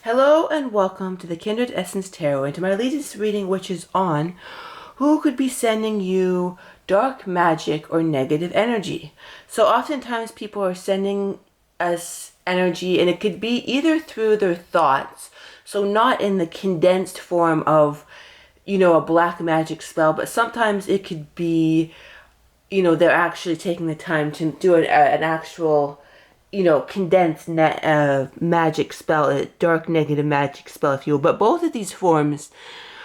Hello and welcome to the Kindred Essence Tarot and to my latest reading, which is on who could be sending you dark magic or negative energy. So oftentimes people are sending us energy, and it could be either through their thoughts, so not in the condensed form of, a black magic spell, but sometimes it could be, they're actually taking the time to do an actual condensed magic spell, a dark negative magic spell, if you will. But both of these forms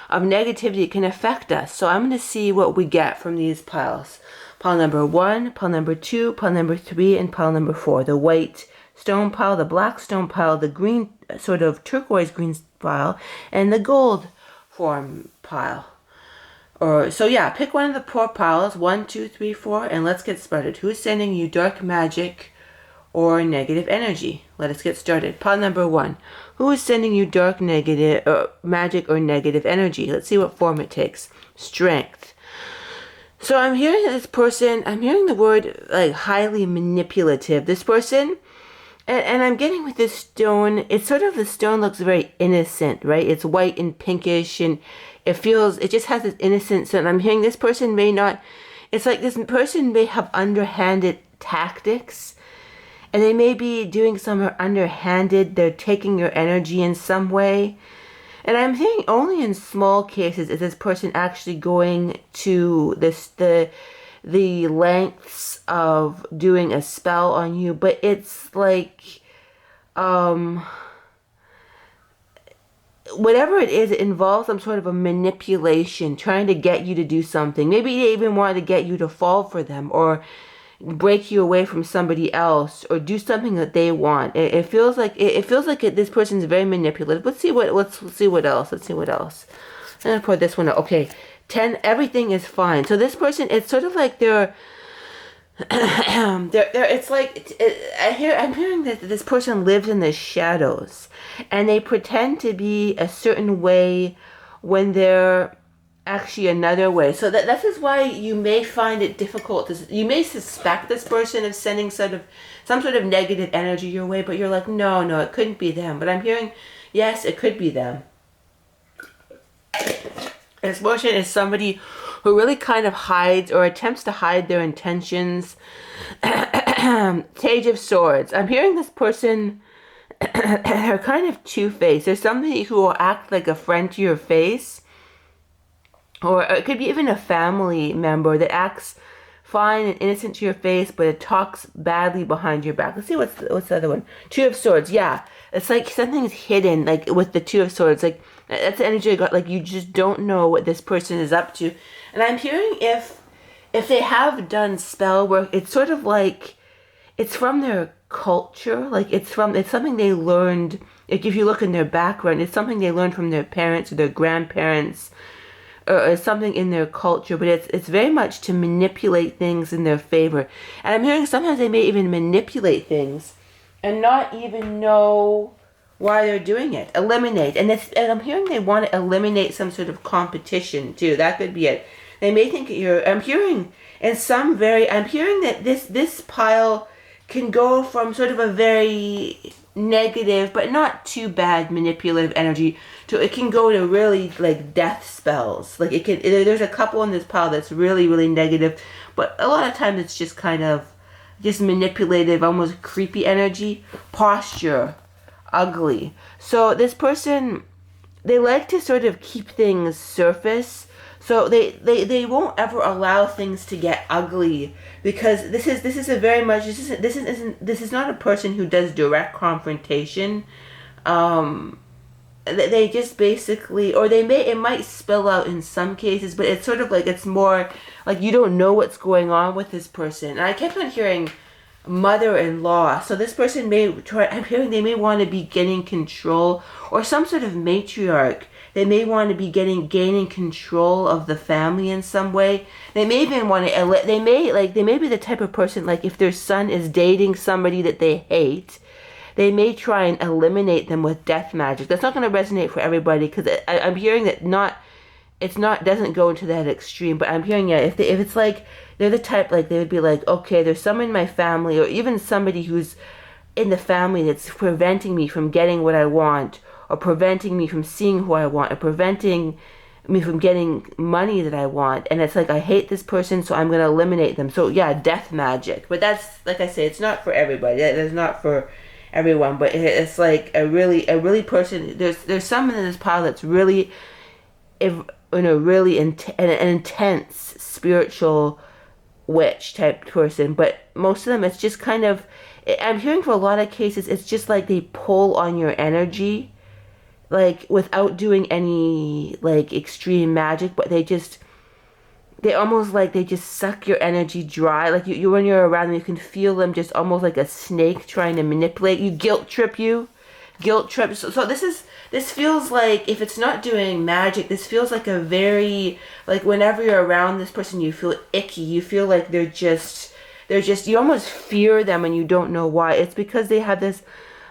of negativity can affect us. So I'm going to see what we get from these piles. Pile number 1, pile number 2, pile number 3, and pile number 4. The white stone pile, the black stone pile, the green, sort of turquoise green pile, and the gold form pile. Pick one of the 4 piles, 1, 2, 3, 4, and let's get started. Who's sending you dark magic or negative energy? Let us get started. Pile number 1. Who is sending you dark negative magic or negative energy? Let's see what form it takes. Strength. So I'm hearing this person, I'm hearing the word like highly manipulative. This person, and I'm getting with this stone, it's sort of, the stone looks very innocent, right? It's white and pinkish, and it just has this innocence. And I'm hearing this person may not, it's like this person may have underhanded tactics. And they may be doing some underhanded, they're taking your energy in some way. And I'm thinking only in small cases is this person actually going to the lengths of doing a spell on you. But it's like, whatever it is, it involves some sort of a manipulation, trying to get you to do something. Maybe they even want to get you to fall for them, or break you away from somebody else, or do something that they want. It feels like this person's very manipulative. Let's see what else. I'm gonna pour this one out. Okay, 10. Everything is fine. So this person, it's sort of like I'm hearing that this person lives in the shadows, and they pretend to be a certain way when they're actually another way. So this is why you may find it difficult you may suspect this person of sending some sort of negative energy your way, but you're like, no, it couldn't be them. But I'm hearing, yes, it could be them. This person is somebody who really kind of hides or attempts to hide their intentions. Page of Swords. I'm hearing this person, they're kind of two-faced. There's somebody who will act like a friend to your face, or it could be even a family member that acts fine and innocent to your face, but it talks badly behind your back. Let's see what's the other one. 2 of Swords. Yeah, it's like something's hidden, like with the 2 of Swords. Like that's the energy I got. Like you just don't know what this person is up to. And I'm hearing if they have done spell work, it's sort of like it's from their culture. Like it's something they learned. Like if you look in their background, it's something they learned from their parents or their grandparents, or something in their culture, but it's very much to manipulate things in their favor. And I'm hearing sometimes they may even manipulate things and not even know why they're doing it. Eliminate. And I'm hearing they want to eliminate some sort of competition too. That could be it. They may think I'm hearing that this pile can go from sort of a very negative but not too bad manipulative energy to, it can go to really like death spells. Like there's a couple in this pile that's really, really negative, but a lot of times it's just kind of just manipulative, almost creepy energy. Posture, ugly. So this person, they like to sort of keep things surface. So they won't ever allow things to get ugly, because this is not a person who does direct confrontation. They just basically, or it might spill out in some cases, but it's sort of like, it's more like you don't know what's going on with this person. And I kept on hearing mother-in-law. So this person I'm hearing they may want to be getting control, or some sort of matriarch. They may want to be gaining control of the family in some way. They may even want to, they may be the type of person, like if their son is dating somebody that they hate, they may try and eliminate them with death magic. That's not going to resonate for everybody, because I'm hearing that doesn't go into that extreme. But I'm hearing, if it's like they're the type, like they would be like, okay, there's someone in my family, or even somebody who's in the family that's preventing me from getting what I want, or preventing me from seeing who I want, or preventing me from getting money that I want. And it's like, I hate this person, so I'm going to eliminate them. So yeah, death magic. But that's, like I say, it's not for everybody. It's not for everyone. But it's like a really person. There's someone in this pile that's really, an intense spiritual witch type person. But most of them, it's just kind of, I'm hearing for a lot of cases, it's just like they pull on your energy, like without doing any like extreme magic, but they almost like they just suck your energy dry. Like you when you're around them, you can feel them just almost like a snake trying to manipulate you, guilt trip. So this feels like, if it's not doing magic, this feels like a very, like whenever you're around this person, you feel icky. You feel like they're just, you almost fear them and you don't know why. It's because they have this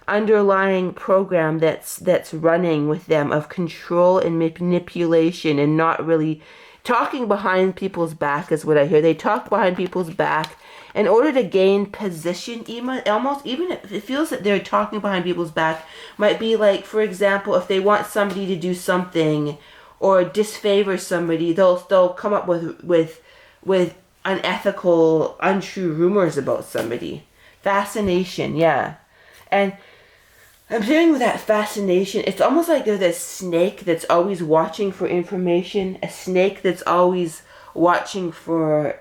underlying program that's running with them of control and manipulation, and not really talking behind people's back is what I hear. They talk behind people's back in order to gain position. Even if it feels that they're talking behind people's back, might be like, for example, if they want somebody to do something or disfavor somebody, they'll come up with unethical, untrue rumors about somebody. Fascination, yeah. And I'm hearing with that fascination, it's almost like they're this snake that's always watching for information, a snake that's always watching for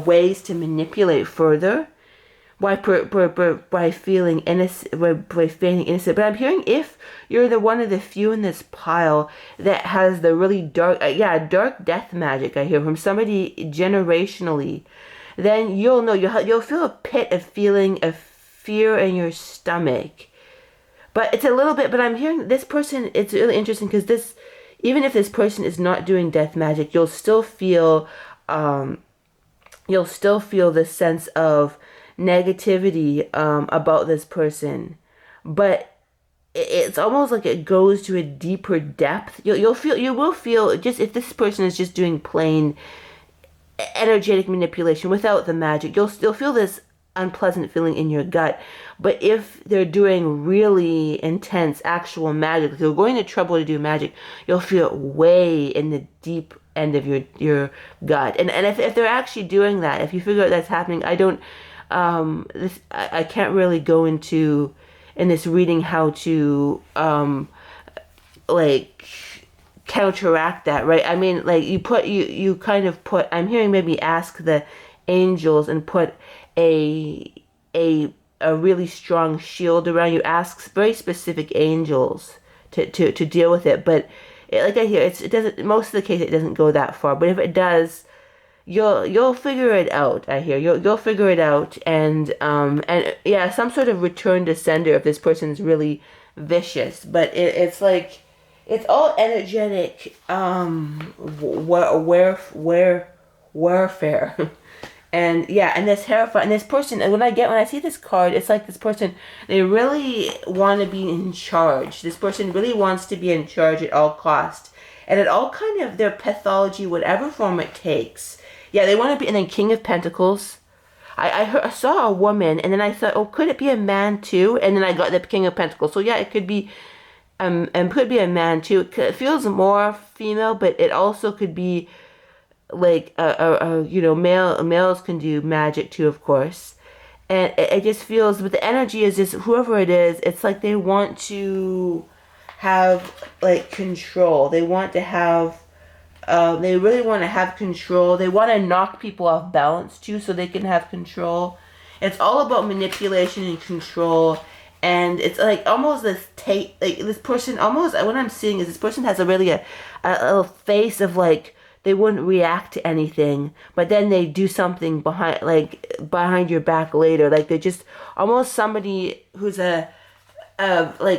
ways to manipulate further by feeling innocent, by feeling innocent. But I'm hearing, if you're the one of the few in this pile that has the really dark, dark death magic, I hear from somebody generationally, then you'll know, you'll feel a pit of feeling of fear in your stomach. But it's a little bit, but I'm hearing this person, it's really interesting because even if this person is not doing death magic, you'll still feel this sense of negativity about this person. But it's almost like it goes to a deeper depth. You will feel, just if this person is just doing plain energetic manipulation without the magic, you'll still feel this unpleasant feeling in your gut. But if they're doing really intense actual magic, if they're going to trouble to do magic, you'll feel it way in the deep end of your gut. And if they're actually doing that, if you figure out that's happening, I can't really go into in this reading how to like counteract that, right? I mean, like you kind of put, I'm hearing maybe ask the angels and put a really strong shield around you. Asks very specific angels to deal with it. But like I hear, it doesn't. Most of the case, it doesn't go that far. But if it does, you'll figure it out. I hear you'll figure it out, and yeah, some sort of return to sender if this person's really vicious. But it's like, it's all energetic warfare. And yeah, and this terrifying, and this person, when I see this card, it's like this person, they really want to be in charge. This person really wants to be in charge at all cost. And at all kind of their pathology, whatever form it takes. Yeah, they want to be, and then King of Pentacles. I saw a woman, and then I thought, oh, could it be a man too? And then I got the King of Pentacles. So yeah, it could be, and could be a man too. It feels more female, but it also could be like males can do magic too, of course. And it just feels, but the energy is just, whoever it is, it's like they want to have like control. They want to have they really want to have control. They want to knock people off balance too, so they can have control. It's all about manipulation and control. And it's like almost like this person, almost what I'm seeing is this person has a little face of like, they wouldn't react to anything, but then they do something behind your back later. Like they're just almost somebody who's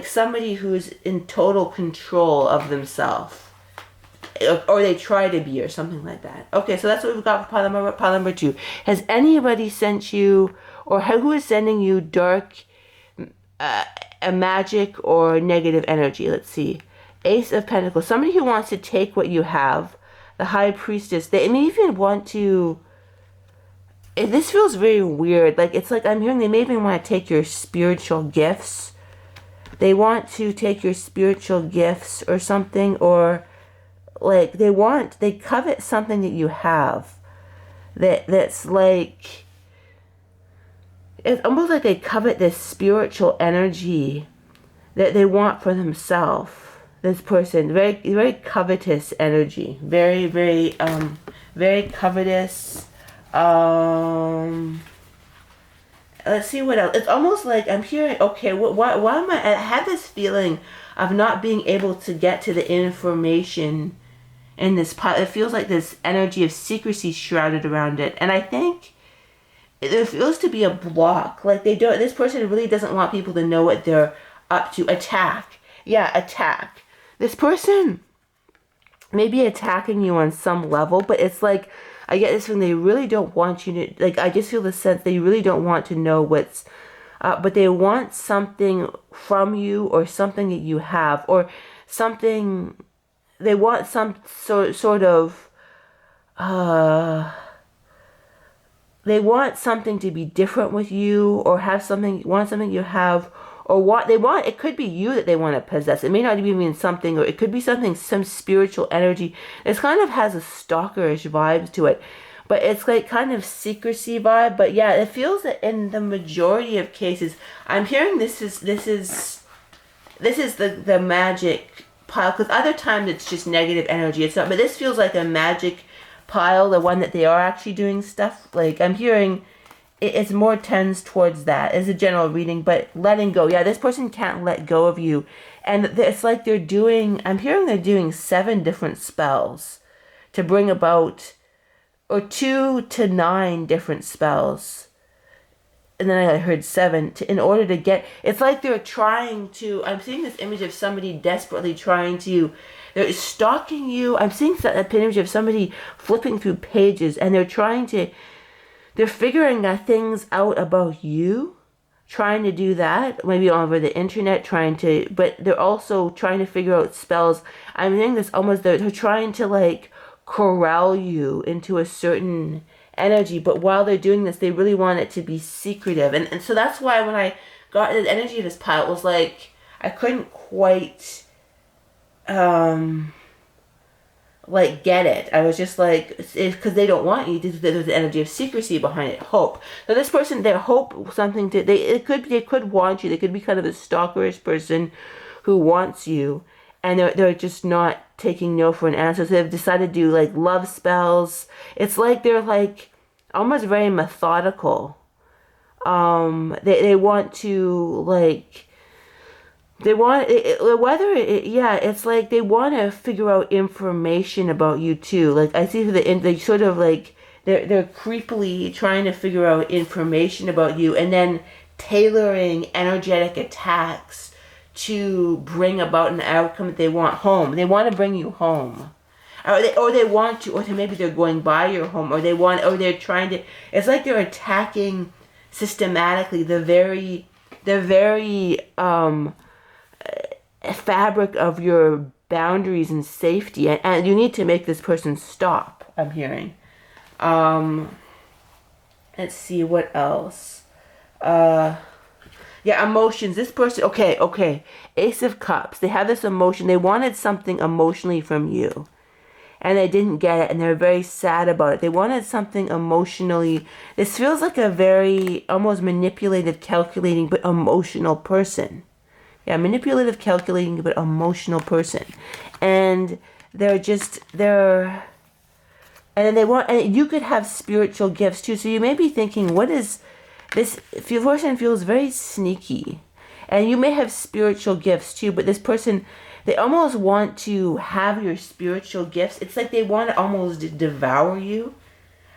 somebody who's in total control of themselves, or they try to be, or something like that. Okay, so that's what we've got for pile number 2. Has anybody sent you, or who is sending you dark, a magic or negative energy? Let's see. Ace of Pentacles. Somebody who wants to take what you have. The High Priestess. They may even want to... This feels very weird. Like, it's like I'm hearing they may even want to take your spiritual gifts. They want to take your spiritual gifts or something, or like they covet something that you have. That's like, it's almost like they covet this spiritual energy that they want for themselves. This person, very covetous energy, very covetous. Let's see what else. It's almost like I'm hearing, okay, why am I have this feeling of not being able to get to the information in this pot. It feels like this energy of secrecy shrouded around it. And I think there feels to be a block. Like this person really doesn't want people to know what they're up to. Attack. Yeah, attack. This person may be attacking you on some level, but it's like, I get this feeling they really don't want you to, like, I just feel the sense they really don't want to know what's, but they want something from you, or something that you have, or something, they want some sort of, they want something to be different with you, or have something, want something you have, or what they want. It could be you that they want to possess. It may not even mean something, or it could be something, some spiritual energy. It kind of has a stalkerish vibes to it, but it's like kind of secrecy vibe. But yeah, it feels that in the majority of cases, I'm hearing this is the magic pile, because other times it's just negative energy. It's not, but this feels like a magic pile, the one that they are actually doing stuff. Like I'm hearing it's more tends towards that as a general reading, but letting go. Yeah, this person can't let go of you. And it's like they're doing, I'm hearing they're doing 7 different spells to bring about, or 2 to 9 different spells. And then I heard 7 in order to get, it's like they're trying to, I'm seeing this image of somebody desperately trying to, they're stalking you. I'm seeing that image of somebody flipping through pages, and they're trying to, they're figuring things out about you, trying to do that, maybe over the internet, but they're also trying to figure out spells. I'm thinking this almost, they're trying to like corral you into a certain energy, but while they're doing this, they really want it to be secretive. And so that's why when I got the energy of this pile, it was like, I couldn't quite, like get it. I was just like, because they don't want you. There's the energy of secrecy behind it. Hope. So this person, they hope something to. They could want you. They could be kind of a stalkerish person who wants you, and they're just not taking no for an answer. So they've decided to do like love spells. It's like they're like almost very methodical. They want to like. They want, it's like they want to figure out information about you too. Like I see they sort of like, they're creepily trying to figure out information about you, and then tailoring energetic attacks to bring about an outcome that they want home. They want to bring you home. Or they want to, or maybe they're going by your home, or they're trying to, it's like they're attacking systematically the very, fabric of your boundaries and safety, and you need to make this person stop, I'm hearing. Let's see what else. Yeah, emotions. This person, okay. Ace of Cups. They have this emotion. They wanted something emotionally from you, and they didn't get it, and they're very sad about it. They wanted something emotionally. This feels like a very almost manipulative, calculating, but emotional person. Yeah, manipulative, calculating, but emotional person. And and then they want, and you could have spiritual gifts too. So you may be thinking, what is this? Your person feels very sneaky. And you may have spiritual gifts too, but this person, they almost want to have your spiritual gifts. It's like they want to almost devour you.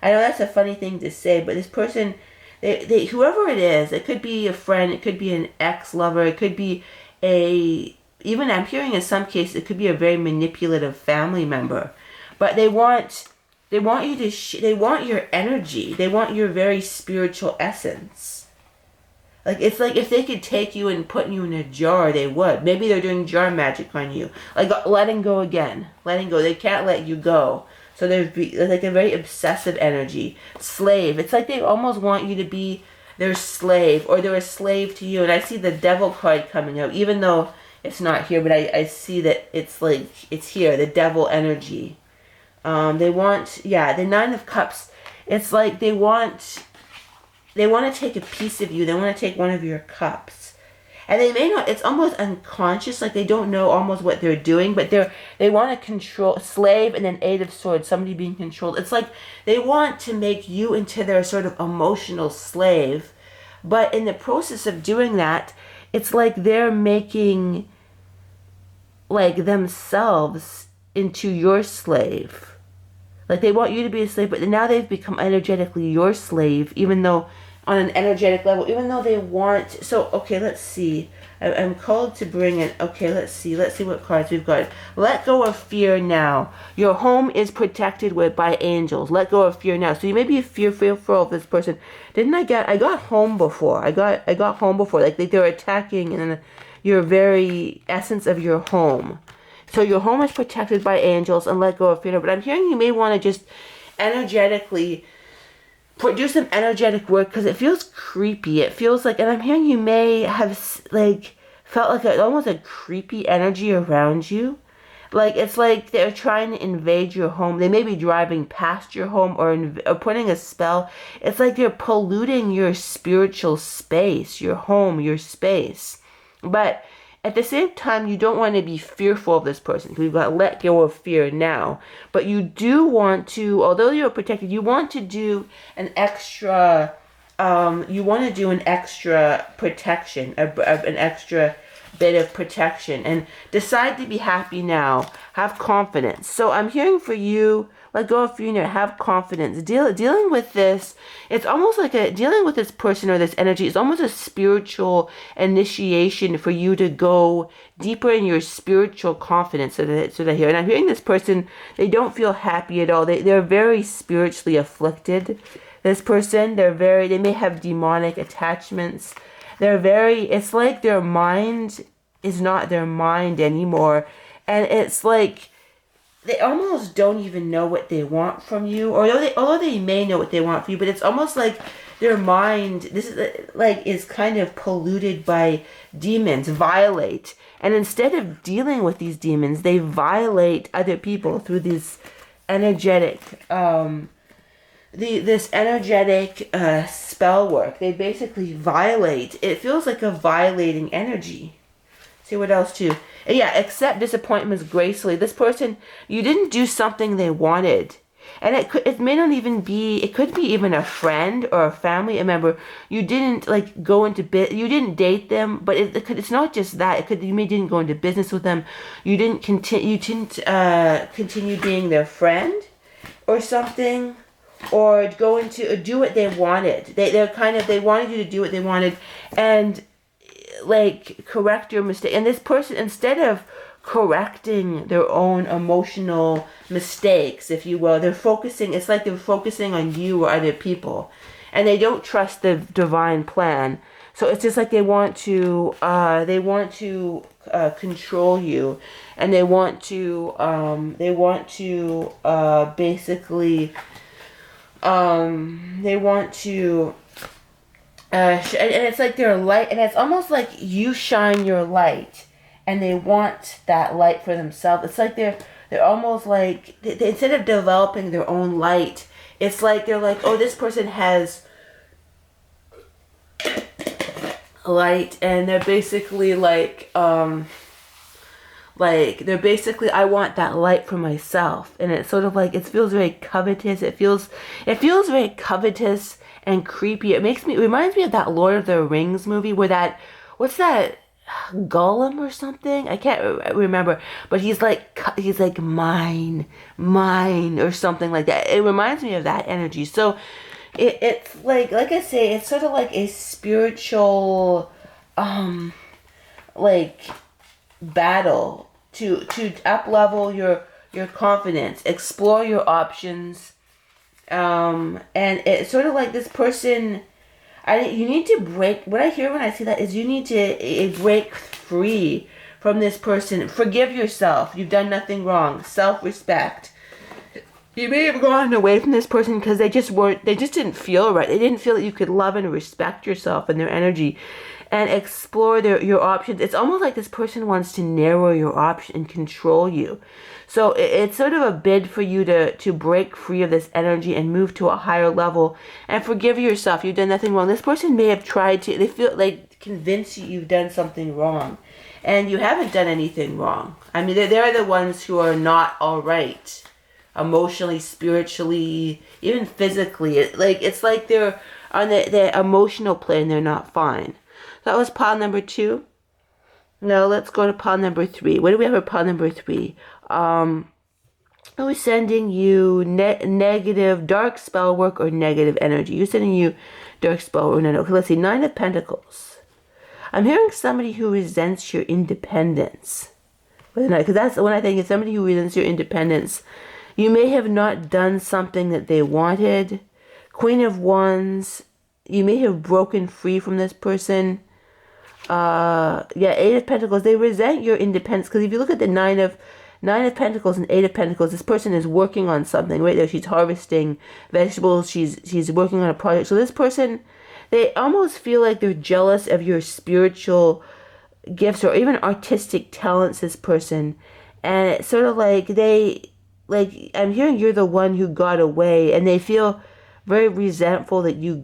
I know that's a funny thing to say, but this person, they whoever it is, it could be a friend, it could be an ex-lover, it could be even I'm hearing in some cases, it could be a very manipulative family member. But they want you to, they want your energy. They want your very spiritual essence. Like, it's like if they could take you and put you in a jar, they would. Maybe they're doing jar magic on you. Like, letting go again. Letting go. They can't let you go. So there's like a very obsessive energy. Slave. It's like they almost want you to be their slave, or they're a slave to you. And I see the devil card coming out, even though it's not here, but I see that it's like, it's here, the devil energy. They want, the Nine of Cups. It's like they want to take a piece of you. They want to take one of your cups. And they may not, it's almost unconscious, like they don't know almost what they're doing, but they want to control, slave and then Eight of Swords, somebody being controlled. It's like they want to make you into their sort of emotional slave. But in the process of doing that, it's like they're making like themselves into your slave. Like they want you to be a slave, but now they've become energetically your slave, even though on an energetic level, even though they want. So okay, let's see. I'm called to bring in. Okay, let's see what cards we've got. Let go of fear now. Your home is protected by angels. Let go of fear now. So you may be fearful of this person. I got home before. I got home before. Like they're attacking and your very essence of your home. So your home is protected by angels, and let go of fear. But I'm hearing you may want to just energetically do some energetic work, because it feels creepy. It feels like, and I'm hearing you may have like felt like almost a creepy energy around you. Like it's like they're trying to invade your home. They may be driving past your home or putting a spell. It's like they're polluting your spiritual space, your home, your space. But at the same time, you don't want to be fearful of this person. We've got let go of fear now. But you do want to, although you're protected, you want to do an extra, protection, an extra bit of protection. And decide to be happy now. Have confidence. So I'm hearing for you, let go of fear now, have confidence. Dealing with this, it's almost like dealing with this person or this energy is almost a spiritual initiation for you to go deeper in your spiritual confidence. So that here, and I'm hearing this person, they don't feel happy at all. They're very spiritually afflicted. This person, they may have demonic attachments. It's like their mind is not their mind anymore. And it's like, they almost don't even know what they want from you, although they may know what they want from you, but it's almost like their mind, is kind of polluted by demons, violate. And instead of dealing with these demons, they violate other people through this energetic, spell work. They basically violate. It feels like a violating energy. See what else too? Yeah, accept disappointments gracefully. This person, you didn't do something they wanted. And it may not even be, it could be even a friend or a family member. You didn't go into you didn't date them, but it's not just that. You didn't go into business with them. You didn't continue being their friend or something, or go into do what they wanted. They wanted you to do what they wanted, and correct your mistake. And this person, instead of correcting their own emotional mistakes, if you will, it's like they're focusing on you or other people, and they don't trust the divine plan. So it's just like they want to control you, and they want to and it's like their light, and it's almost like you shine your light, and they want that light for themselves. It's like they're almost like, instead of developing their own light, it's like they're like, oh, this person has light, and they're basically I want that light for myself. And it's sort of like, it feels very covetous. It feels very covetous and creepy. It reminds me of that Lord of the Rings movie where what's that, Gollum or something? I can't remember, but he's like mine or something like that. It reminds me of that energy. So it's like I say, it's sort of like a spiritual battle to up level your confidence, explore your options, and it's sort of like this person. You need to break. What I hear when I see that is you need to break free from this person. Forgive yourself. You've done nothing wrong. Self-respect. You may have gone away from this person because they just didn't feel right. They didn't feel that you could love and respect yourself and their energy and explore your options. It's almost like this person wants to narrow your option and control you. So it's sort of a bid for you to break free of this energy and move to a higher level and forgive yourself. You've done nothing wrong. This person may have tried to, they feel like convince you you've done something wrong. And you haven't done anything wrong. I mean, they're the ones who are not all right. Emotionally, spiritually, even physically. It's like they're on the emotional plane, they're not fine. That was pile number 2. Now let's go to pile number 3. What do we have for pile number 3? Who's sending you negative dark spell work or negative energy? Who's sending you dark spell work or no? Let's see, 9 of Pentacles. I'm hearing somebody who resents your independence. Because that's when I think it's somebody who resents your independence. You may have not done something that they wanted. Queen of Wands. You may have broken free from this person. 8 of Pentacles. They resent your independence. Because if you look at the 9 of Pentacles and 8 of Pentacles, this person is working on something. Right there, she's harvesting vegetables. She's working on a project. So this person, they almost feel like they're jealous of your spiritual gifts or even artistic talents, this person. And it's sort of like I'm hearing you're the one who got away, and they feel very resentful that you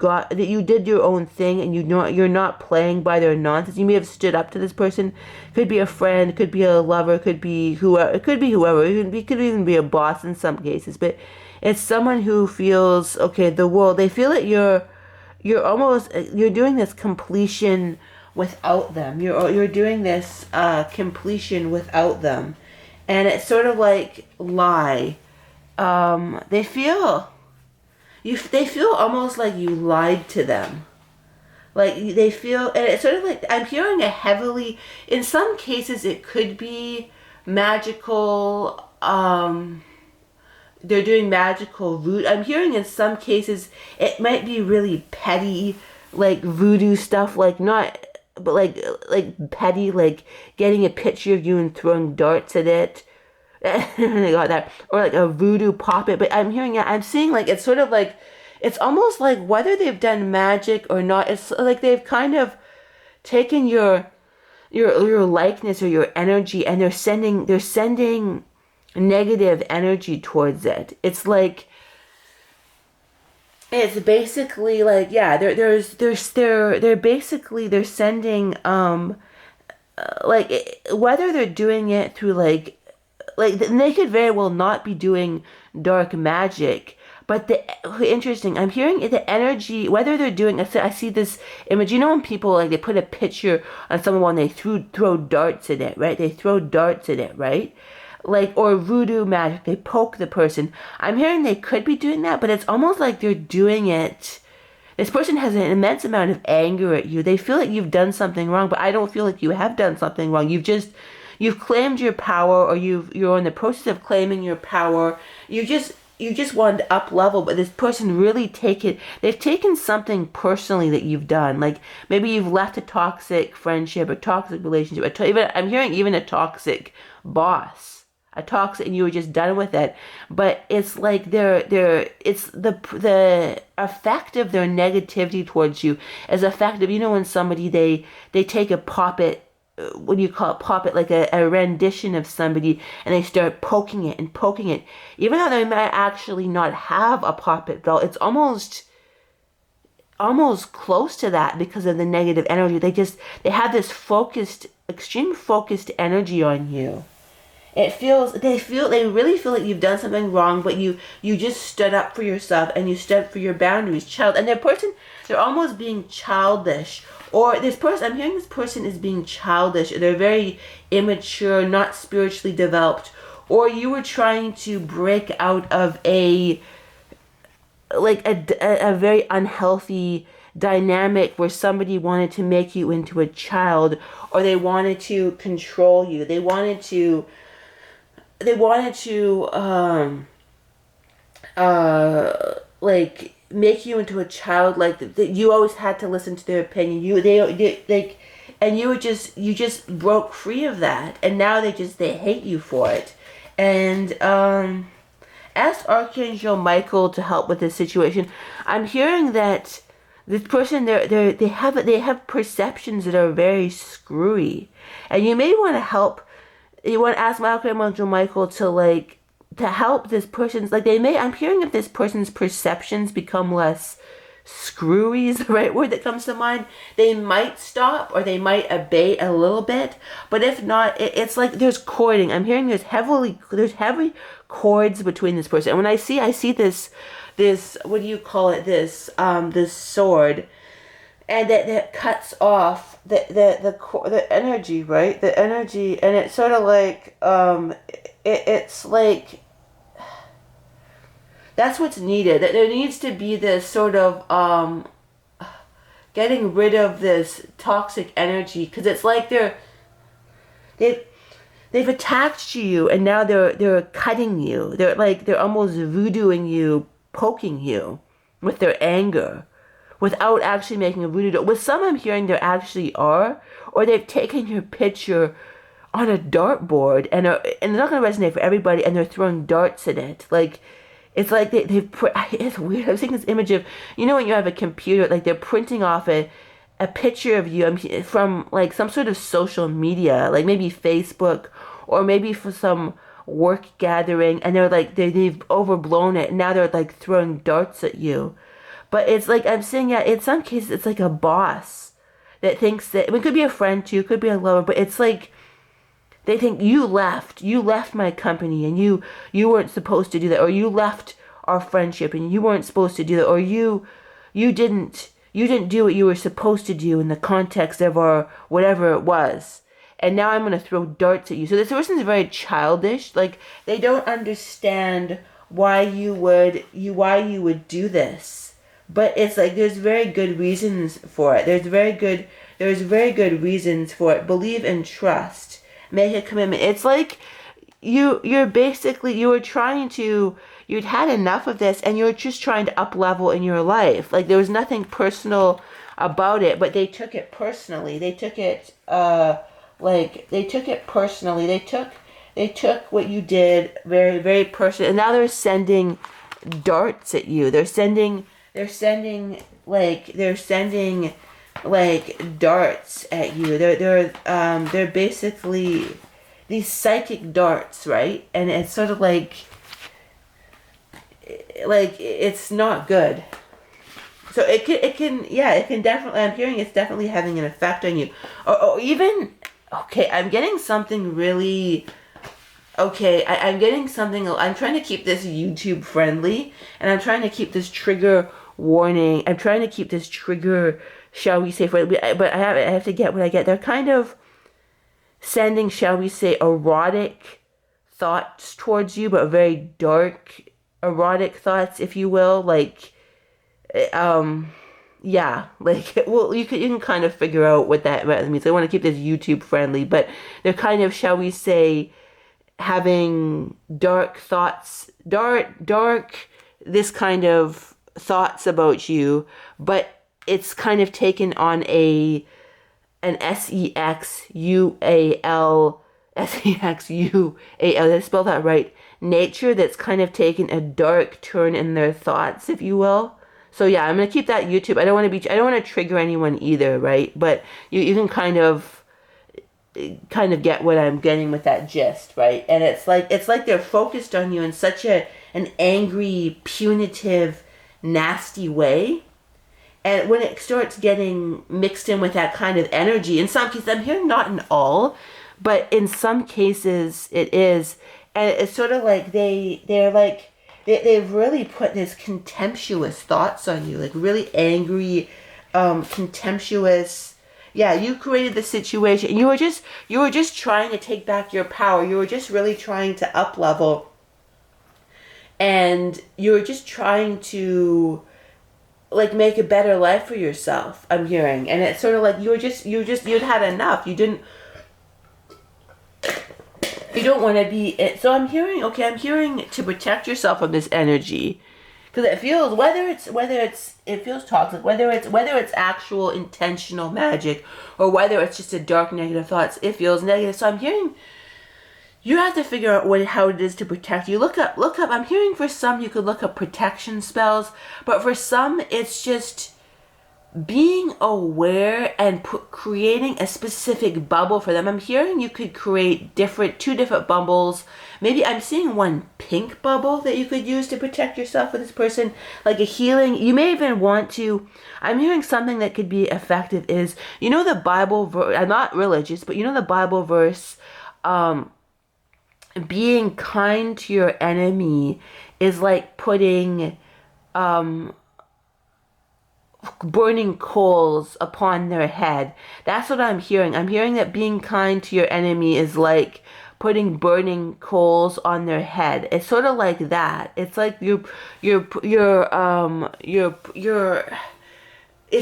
did your own thing and you're not playing by their nonsense. You may have stood up to this person. Could be a friend, could be a lover, could be whoever. It could be whoever. It could even be a boss in some cases. But it's someone who feels the world. They feel that you're doing this completion without them. You're doing this completion without them. And it's sort of like lie. They feel almost like you lied to them. Like they feel, and it's sort of like I'm hearing a heavily. In some cases, it could be magical. They're doing magical voodoo. I'm hearing in some cases it might be really petty, like voodoo stuff. Like not. But like petty, like getting a picture of you and throwing darts at it. I got that. Or like a voodoo puppet. But I'm seeing like it's sort of like it's almost like whether they've done magic or not, it's like they've kind of taken your likeness or your energy and they're sending negative energy towards it. It's like it's basically like they're sending like whether they're doing it through like they could very well not be doing dark magic, but interesting, I'm hearing the energy whether they're doing. I see this image. You know when people like they put a picture on someone when they throw darts at it, right? They throw darts at it, right? Like, or voodoo magic, they poke the person. I'm hearing they could be doing that, but it's almost like they're doing it. This person has an immense amount of anger at you. They feel like you've done something wrong, but I don't feel like you have done something wrong. You've claimed your power, or you're in the process of claiming your power. You just wanted to up level, but this person really they've taken something personally that you've done. Like maybe you've left a toxic friendship, a toxic relationship, I'm hearing even a toxic boss. And you were just done with it. But it's like it's the effect of their negativity towards you is effective. You know when somebody they take a puppet, what do you call it, puppet, like a rendition of somebody, and they start poking it, even though they might actually not have a puppet though. It's almost close to that because of the negative energy. They have this extreme focused energy on you. They really feel like you've done something wrong, but you just stood up for yourself and you stood up for your boundaries. They're almost being childish. Or I'm hearing this person is being childish. They're very immature, not spiritually developed. Or you were trying to break out of a very unhealthy dynamic where somebody wanted to make you into a child, or they wanted to control you. They wanted to like make you into a child, like that you always had to listen to their opinion. You just broke free of that, and now they hate you for it. And ask Archangel Michael to help with this situation. I'm hearing that this person, they have perceptions that are very screwy, and you may want to help. You want to ask Archangel Michael to help this person's, like, they may, I'm hearing if this person's perceptions become less screwy is the right word that comes to mind, they might stop or they might abate a little bit. But if not, it's like there's cording. I'm hearing there's heavy cords between this person. And when I see this, what do you call it, this sword, and that cuts off the energy, right? The energy, and it's sort of like it's like that's what's needed. That there needs to be this sort of getting rid of this toxic energy, because it's like they've attached you, and now they're cutting you. They're almost voodooing you, poking you with their anger, without actually making a voodoo doll. With some, I'm hearing there actually are, or they've taken your picture on a dartboard, and they're not going to resonate for everybody, and they're throwing darts at it. Like, it's like they've put, it's weird. I was seeing this image of, you know, when you have a computer, like they're printing off a picture of you from like some sort of social media, like maybe Facebook, or maybe for some work gathering, and they're like, they've overblown it, and now they're like throwing darts at you. But it's like, I'm saying, yeah, in some cases, it's like a boss that thinks that, it could be a friend too, it could be a lover, but it's like, they think you left my company, and you weren't supposed to do that, or you left our friendship, and you weren't supposed to do that, or you didn't do what you were supposed to do in the context of our whatever it was, and now I'm going to throw darts at you. So this person's very childish. Like, they don't understand why you would do this, but it's like there's very good reasons for it. There's very good reasons for it. Believe and trust. Make a commitment. It's like you'd had enough of this, and you're just trying to up level in your life. Like, there was nothing personal about it, but they took it personally. They took it personally. They took what you did very, very personally, and now they're sending darts at you. They're sending darts at you. They're basically these psychic darts, right? And it's sort of like it's not good. So it can definitely, I'm hearing it's definitely having an effect on you. Or even, okay, I'm getting something really, okay, I'm getting something, I'm trying to keep this YouTube friendly, and I'm trying to keep this trigger warning, I'm trying to keep this trigger, shall we say, but I have to get what I get. They're kind of sending, shall we say, erotic thoughts towards you, but very dark erotic thoughts, if you will. Like, yeah, like, well, you can kind of figure out what that means. I want to keep this YouTube friendly, but they're kind of, shall we say, having dark thoughts, this kind of thoughts about you, but it's kind of taken on an sexual, did I spell that right? Nature, that's kind of taken a dark turn in their thoughts, if you will. So yeah, I'm gonna keep that YouTube. I don't want to trigger anyone either, right? But you can kind of get what I'm getting with that gist, right? And it's like they're focused on you in such an angry, punitive, nasty way. And when it starts getting mixed in with that kind of energy, in some cases, I'm hearing not in all, but in some cases it is, and it's sort of like they've really put this contemptuous thoughts on you, like really angry, contemptuous. Yeah, you created the situation. You were just trying to take back your power. You were just really trying to up level, and you were just trying to, like, make a better life for yourself, I'm hearing. And it's sort of like you'd had enough. You don't want to be it. So I'm hearing to protect yourself from this energy, because it feels, it feels toxic, whether it's actual intentional magic, or whether it's just a dark negative thoughts, it feels negative. So I'm hearing you have to figure out how it is to protect you. Look up. I'm hearing for some you could look up protection spells, but for some it's just being aware and creating a specific bubble for them. I'm hearing you could create two different bubbles. Maybe I'm seeing one pink bubble that you could use to protect yourself with this person, like a healing. You may even want to, I'm hearing something that could be effective is, the Bible verse, I'm not religious, but the Bible verse, being kind to your enemy is like putting, burning coals upon their head. That's what I'm hearing. I'm hearing that being kind to your enemy is like putting burning coals on their head. It's sort of like that. It's like if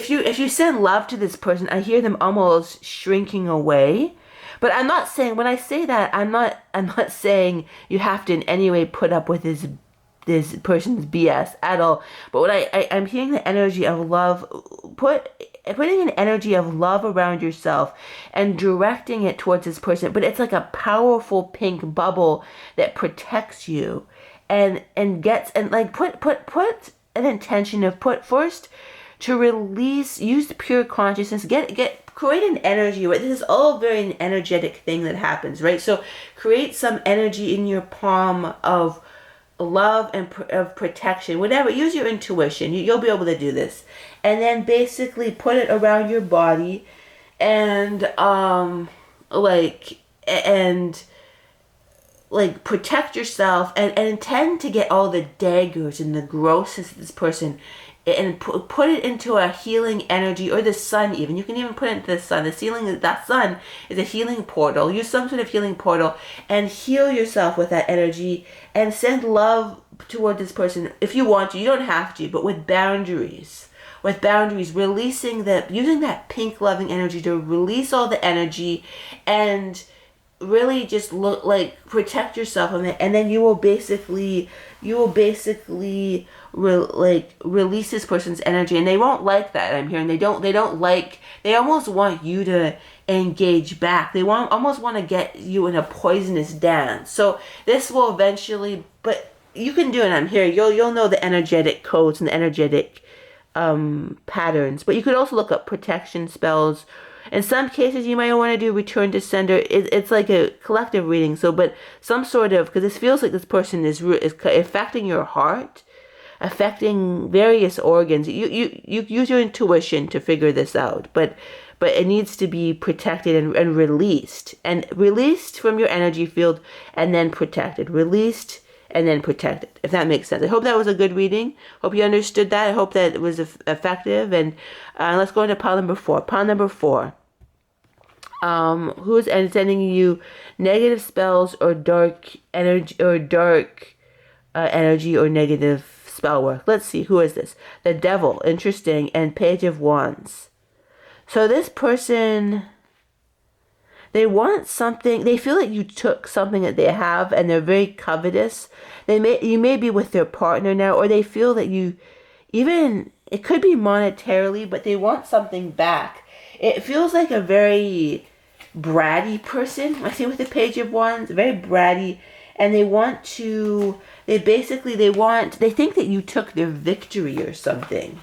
you send love to this person, I hear them almost shrinking away. But I'm not saying, when I say that, I'm not saying you have to in any way put up with this person's BS at all. But what I'm hearing the energy of love, putting an energy of love around yourself and directing it towards this person. But it's like a powerful pink bubble that protects you and like put an intention of first to release, use the pure consciousness, create an energy. Right? This is all very an energetic thing that happens, right? So create some energy in your palm of love and of protection, whatever. Use your intuition. You'll be able to do this, and then basically put it around your body, and protect yourself, and intend to get all the daggers and the grossness of this person, and put it into a healing energy, or the sun even. You can even put it into the sun. That sun is a healing portal. Use some sort of healing portal and heal yourself with that energy and send love toward this person if you want to. You don't have to, but with boundaries. Using that pink loving energy to release all the energy and really just protect yourself from it, and then you will basically release this person's energy, and they won't like that. I'm hearing they almost want you to engage back. They almost want to get you in a poisonous dance. So this will eventually, but you can do it. I'm here. You'll know the energetic codes and the energetic patterns, but you could also look up protection spells. In some cases, you might want to do return to sender. It's like a collective reading. So, but some sort of, because this feels like this person is affecting your heart, affecting various organs. You use your intuition to figure this out, but it needs to be protected and released from your energy field, and then protected, released and then protected. If that makes sense. I hope that was a good reading. Hope you understood that. I hope that it was effective. And let's go into pile number 4. Pile number 4. Who is sending you negative spells or dark energy or negative spell work? Let's see. Who is this? The Devil. Interesting. And Page of Wands. So this person, they want something. They feel like you took something that they have, and they're very covetous. You may be with their partner now, or they feel that it could be monetarily, but they want something back. It feels like a very bratty person. I see with the Page of Wands, very bratty, and they think that you took their victory or something.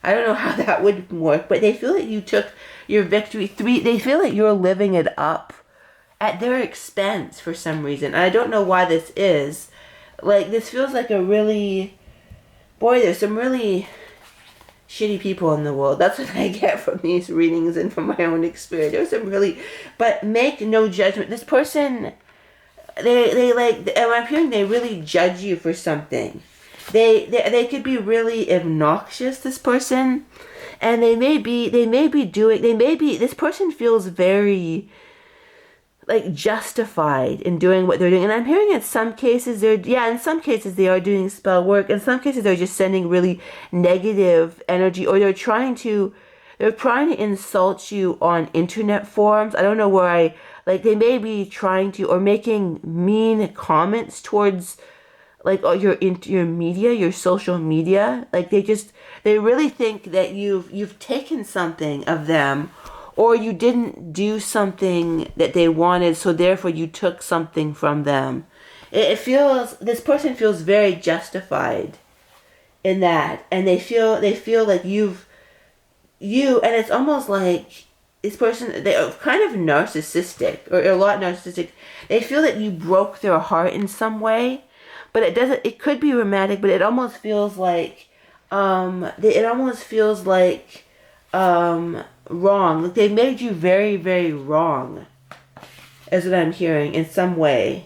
I don't know how that would work, but they feel that you took your victory. They feel that you're living it up at their expense for some reason. And I don't know why this is. This feels like there's some really shitty people in the world. That's what I get from these readings and from my own experience. There's some but make no judgment. This person, I'm hearing they really judge you for something. They could be really obnoxious, this person, and this person feels very justified in doing what they're doing. And I'm hearing in some cases they are doing spell work. In some cases they're just sending really negative energy, or they're trying to insult you on internet forums. I don't know where they may be trying to, or making mean comments towards your media, your social media. They really think that you've taken something of them, or you didn't do something that they wanted, so therefore you took something from them. It feels, this person feels very justified in that, and they feel like and it's almost like this person, they're kind of narcissistic, or a lot narcissistic. They feel that you broke their heart in some way, but it could be romantic, but it almost feels like wrong. Like they made you very, very wrong, is what I'm hearing, in some way.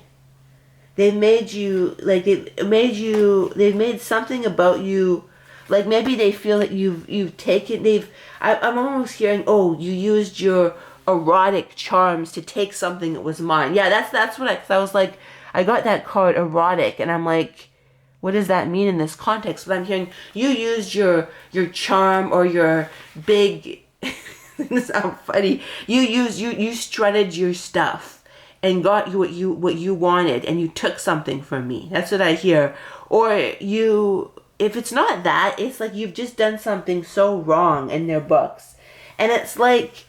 They've made you, like, they've made something about you, like maybe they feel that you've taken, I'm almost hearing, oh, you used your erotic charms to take something that was mine. Yeah, that's what I was like, I got that card, erotic, and I'm like, what does that mean in this context? But I'm hearing, you used your charm, or your big, this sounds funny, you strutted your stuff and got you what you wanted, and you took something from me. That's what I hear. Or if it's not that, it's like you've just done something so wrong in their books. And it's like,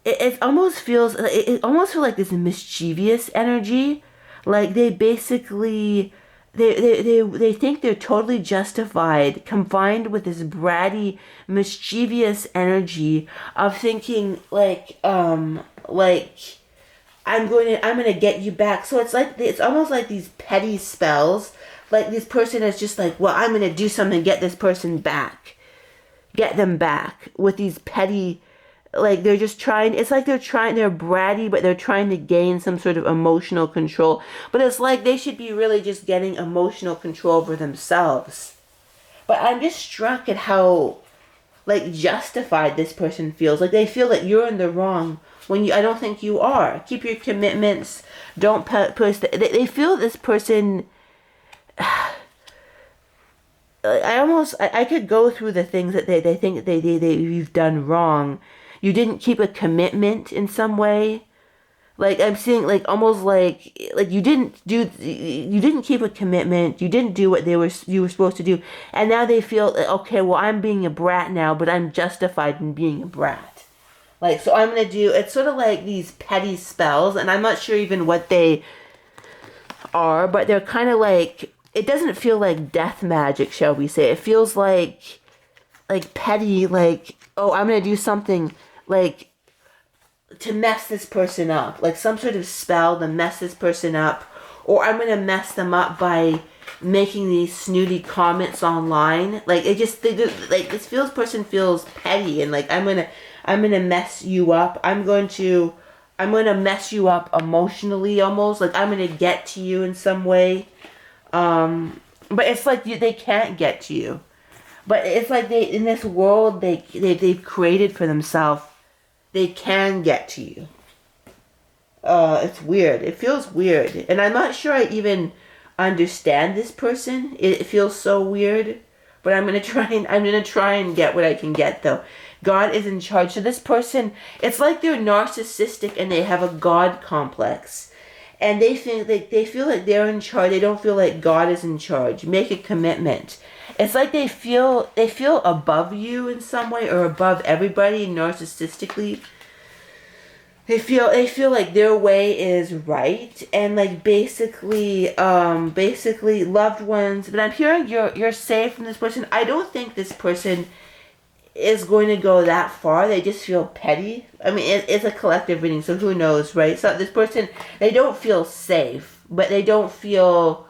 it almost feels like this mischievous energy. Like they basically, they think they're totally justified, combined with this bratty, mischievous energy of thinking like I'm gonna get you back. So it's almost like these petty spells. Like this person is just like, well, I'm gonna do something, get this person back, get them back with these petty, like they're just trying. It's like they're bratty, but they're trying to gain some sort of emotional control. But it's like they should be really just getting emotional control over themselves. But I'm just struck at how, like, justified this person feels. Like they feel that you're in the wrong when I don't think you are. Keep your commitments. Don't push. They feel this person. I could go through the things that they think that you've done wrong. You didn't keep a commitment in some way. Like I'm seeing, like almost like you didn't keep a commitment. You didn't do what you were supposed to do, and now they feel, okay, well, I'm being a brat now, but I'm justified in being a brat. Like, so I'm gonna do. It's sort of like these petty spells, and I'm not sure even what they are, but they're kind of like, it doesn't feel like death magic, shall we say? It feels like petty, like, oh, I'm gonna do something like to mess this person up, like some sort of spell to mess this person up, or I'm gonna mess them up by making these snooty comments online. Like this person feels petty, and like I'm gonna mess you up. I'm gonna mess you up emotionally, almost like I'm gonna get to you in some way. But it's like they can't get to you. But it's like in this world they've created for themselves, they can get to you. It's weird. It feels weird. And I'm not sure I even understand this person. It feels so weird. But I'm gonna try and get what I can get, though. God is in charge. So this person, it's like they're narcissistic and they have a God complex. And they feel like they're in charge. They don't feel like God is in charge. Make a commitment. It's like they feel above you in some way, or above everybody narcissistically. They feel like their way is right, and like basically loved ones. But I'm hearing you're safe from this person. I don't think this person is going to go that far. They just feel petty. I mean, it's a collective reading, so who knows, right? So this person, they don't feel safe, but they don't feel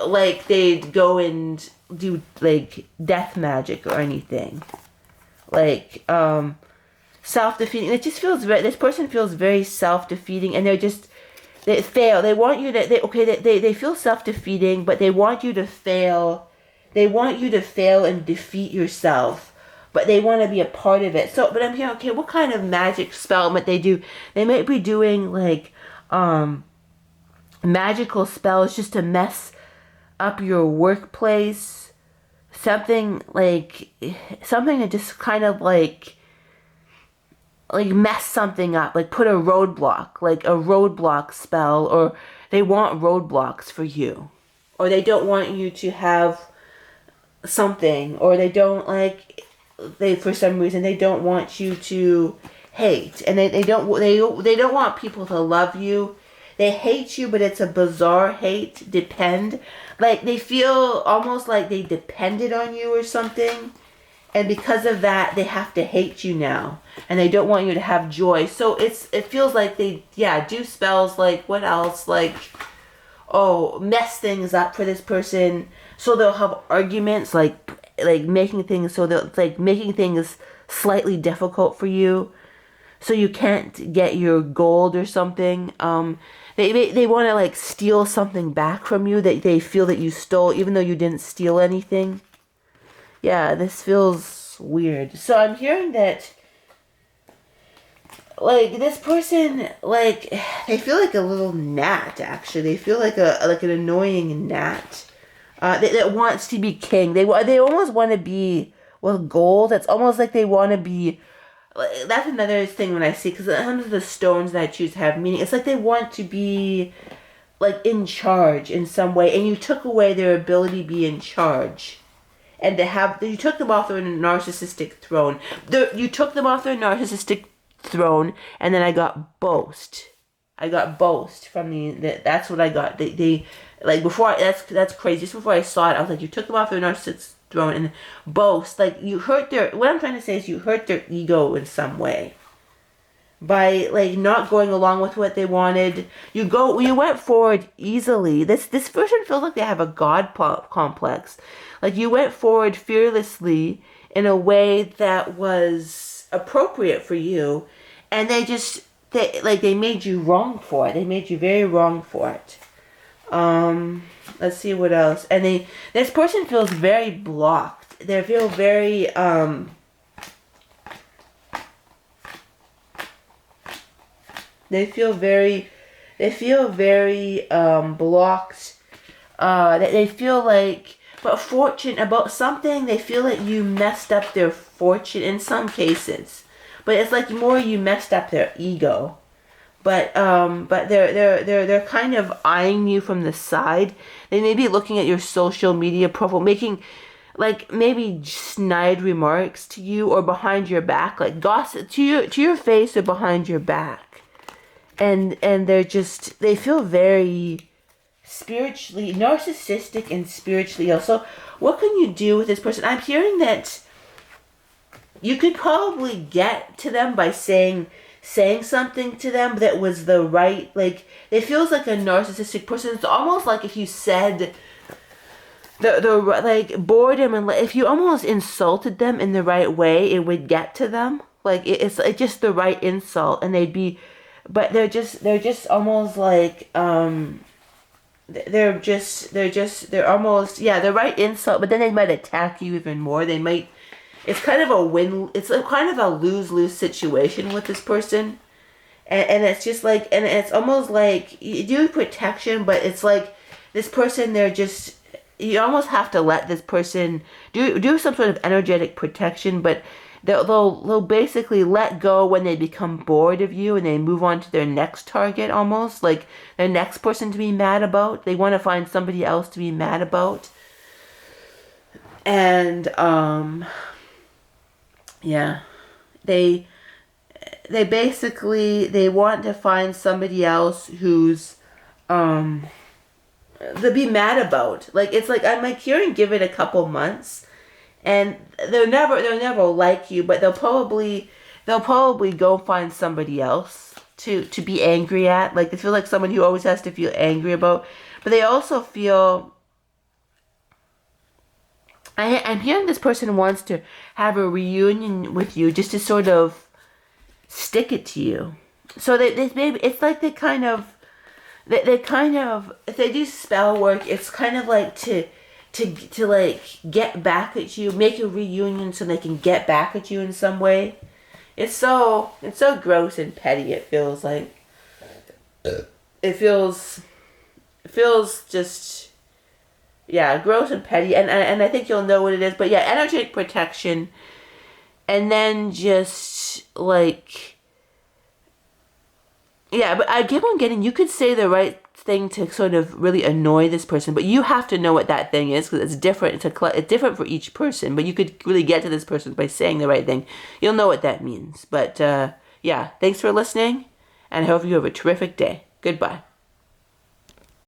like they'd go and do like death magic or anything. Like self-defeating. It just feels this person feels very self-defeating, and they fail. They want you to they feel self-defeating, but they want you to fail. They want you to fail and defeat yourself. But they want to be a part of it. So, but I'm here, okay, what kind of magic spell might they do? They might be doing like magical spells just to mess up your workplace. Something to just kind of like mess something up, like put a roadblock, like a roadblock spell, or they want roadblocks for you. Or they don't want you to have something, or they don't like, for some reason they don't want you to hate, and they don't want people to love you. They hate you, but it's a bizarre hate. Like they feel almost like they depended on you or something, and because of that they have to hate you now, and they don't want you to have joy. So it feels like they do spells, like what else, like mess things up for this person, so they'll have arguments, like making things so they'll making things slightly difficult for you, so you can't get your gold or something. They want to like steal something back from you that they feel that you stole, even though you didn't steal anything. Yeah, this feels weird. So I'm hearing that, like, this person, like, they feel like a little gnat, actually. They feel like an annoying gnat that wants to be king. They almost want to be with gold. It's almost like they want to be. That's another thing when I see, because some of the stones that I choose have meaning. It's like they want to be, like, in charge in some way, and you took away their ability to be in charge. And you took them off their narcissistic throne. You took them off their narcissistic throne, and then I got boast. I got boast from that's what I got. They like, before that's crazy. Just before I saw it, I was like, you took them off their narcissistic throne, and boast, like, you hurt what I'm trying to say is you hurt their ego in some way by, like, not going along with what they wanted. You went forward easily. This person feels like they have a god complex. Like, you went forward fearlessly in a way that was appropriate for you, and they made you wrong for it. They made you very wrong for it. Let's see what else. And this person feels very blocked. They feel very they feel very blocked. They feel like, but fortune about something, they feel like you messed up their fortune in some cases. But it's like more you messed up their ego. But they're kind of eyeing you from the side. They may be looking at your social media profile, making, like, maybe snide remarks to you or behind your back, like gossip to your face or behind your back. And they feel very spiritually narcissistic and spiritually ill. So what can you do with this person? I'm hearing that you could probably get to them by saying something to them that was the right, like, it feels like a narcissistic person. It's almost like if you said the like boredom, and if you almost insulted them in the right way, it would get to them. Like, it's just the right insult, and but they're just almost like they're almost the right insult, but then they might attack you even more. They might. It's kind of a lose-lose situation with this person. And it's just like, and it's almost like you do protection, but it's like this person, you almost have to let this person do some sort of energetic protection, but they'll basically let go when they become bored of you and they move on to their next target, almost like their next person to be mad about. They want to find somebody else to be mad about. And, yeah, they basically want to find somebody else who's to be mad about. Like, it's like, I'm like hearing, give it a couple months, and they'll never like you, but they'll probably go find somebody else to be angry at. Like, they feel like someone who always has to feel angry about, but they also feel. I'm hearing this person wants to have a reunion with you, just to sort of stick it to you. So maybe it's like they kind of, if they do spell work, it's kind of like to like get back at you, make a reunion so they can get back at you in some way. It's so gross and petty. It feels like it feels just. Yeah, gross and petty, and I think you'll know what it is. But yeah, energetic protection, and then just like, yeah. But I keep on getting, you could say the right thing to sort of really annoy this person, but you have to know what that thing is because it's different. It's different for each person, but you could really get to this person by saying the right thing. You'll know what that means. But yeah, thanks for listening, and I hope you have a terrific day. Goodbye.